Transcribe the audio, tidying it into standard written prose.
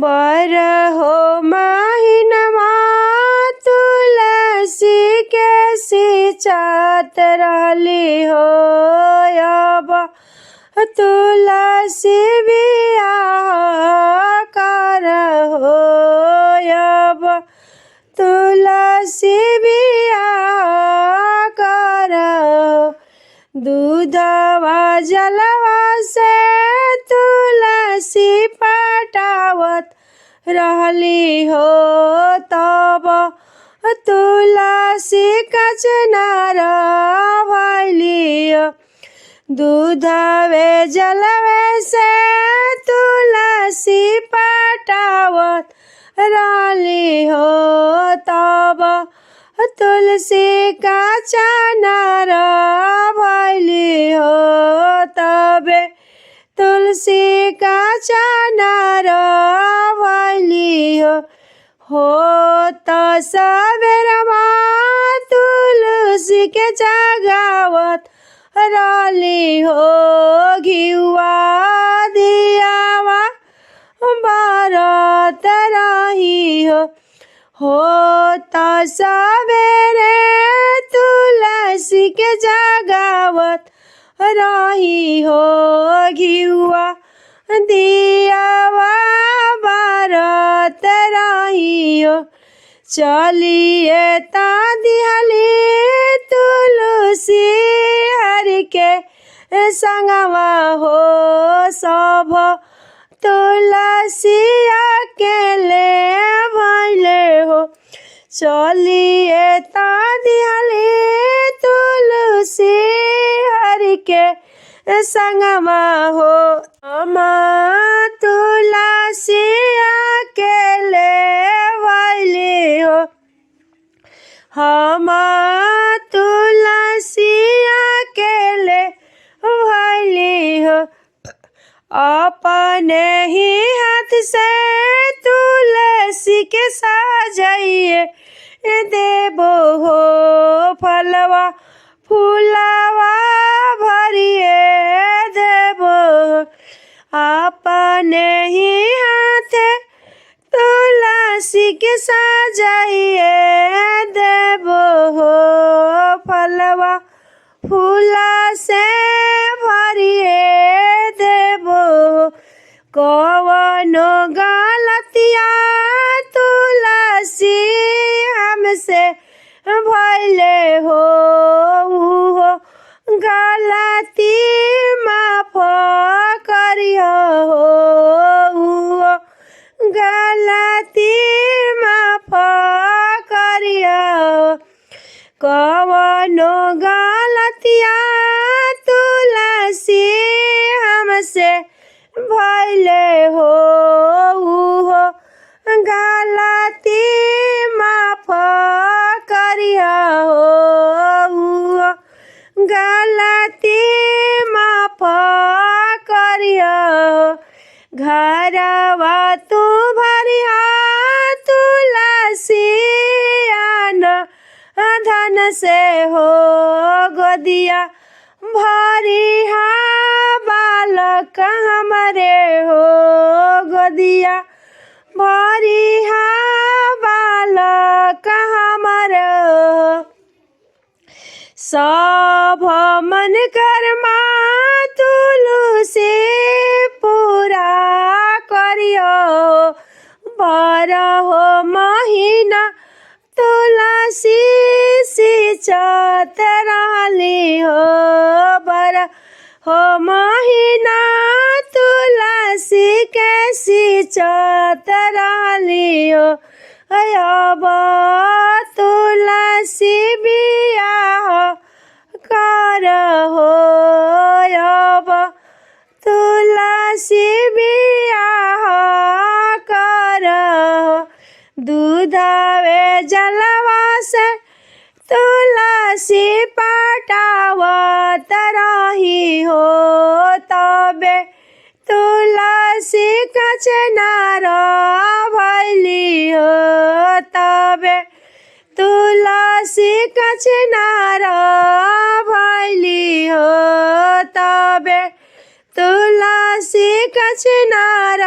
बारहो महीनमा तुलसी के सिंचात रहली हो। अब तुलसी बियाह करहो। अब तुलसी बियाह करहो। दूधवा जलवा से तुलसी पटावत रहली हो। तब तुलसी कचनार भइली। दूधवे जलवे से तुलसी पटावत रहली हो। तब तुलसी कचनार भइली हो। तबे तुलसी कचनार भइली हो। त सबेरमा तुलसी के जगावत रहली हो। घिउवा दियावा बारत रही हो। त सबेरे तुलसी के जगावत रही हो। घिउवा दियावा बारत रही हो। चलिए ता दिहली तुलसी हरि के संगवा हो। सब तुलसी अकेले भइले हो। चलिए ता दिहली तुलसी हरि के संगवा हो। हम तुलसी अकेले भइले हो। हम तुलसी अकेले भइले हो। अपने ही हाथ से तुलसी के सजाइए देबो हो। फलवा फूलवा भरिए देबो। अपने ही हाथ तुलसी के सजाइए देबो हो। फलवा फूला से भरिए देबो। कवनो गलतिया तुलसी हमसे भइले हो। गलती माफ करियो हो। गलती माफ करियो। कवनो गलतिया तुलसी हमसे भइले हो। गलती माफ करियो हो। गलती माफ करियो। घरवा तू भरिया तुलसी धन से हो। गोदिया भरिया बालक हमरे हो। गोदिया भरिया बालक हमरे हो। सब मन कर्मा तुलसी पूरा करियो। बारहो महीना तुलसी सिंचत रहली हो। बारहो महीना तुलसी के सिंचत रहली हो। अब तुलसी बियाह करहो। अब तुलसी बियाह करहो। दूधवे जलवा से तुलसी पटावत रही हो। तबे तुलसी कचनार भइली हो। तबे तुलसी कचनार भइली हो। तबे तुलसी कचनार